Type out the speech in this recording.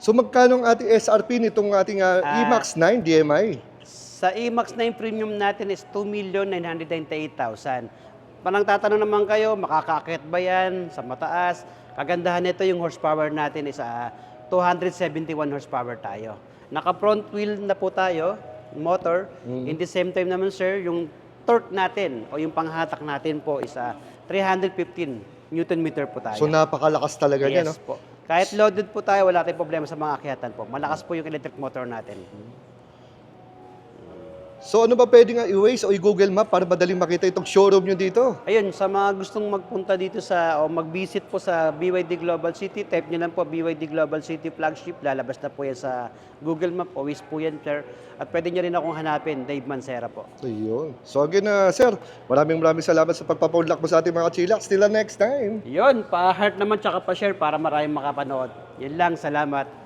So magkano ang ating SRP nitong ating E-Max 9 DMI? Sa E-Max 9 Premium natin is 2,998,000. Parang tatanong naman kayo, makakaakit ba yan sa mataas? Kagandahan nito yung horsepower natin is 271 horsepower tayo. Naka-front wheel na po tayo, motor. In the same time naman sir, yung torque natin o yung panghatak natin po is 315 Newton meter po tayo. So napakalakas talaga niya, no? Yes po. Kahit loaded po tayo, wala tayong problema sa mga akyatan po. Malakas po yung electric motor natin. So ano ba pwedeng i-Waze o i-Google Map para madaling makita itong showroom nyo dito? Ayun, sa mga gustong magpunta dito o mag-visit po sa BYD Global City, type nyo lang po BYD Global City Flagship. Lalabas na po yan sa Google Map o Waze po yan, sir. At pwede nyo rin akong hanapin, Dave Mancera po. Ayun. So again, sir, maraming salamat sa pagpapaunlak mo sa ating mga chillaks. Till next time. Yun, pa-heart naman tsaka pa-share para maraming makapanood. Yun lang, salamat.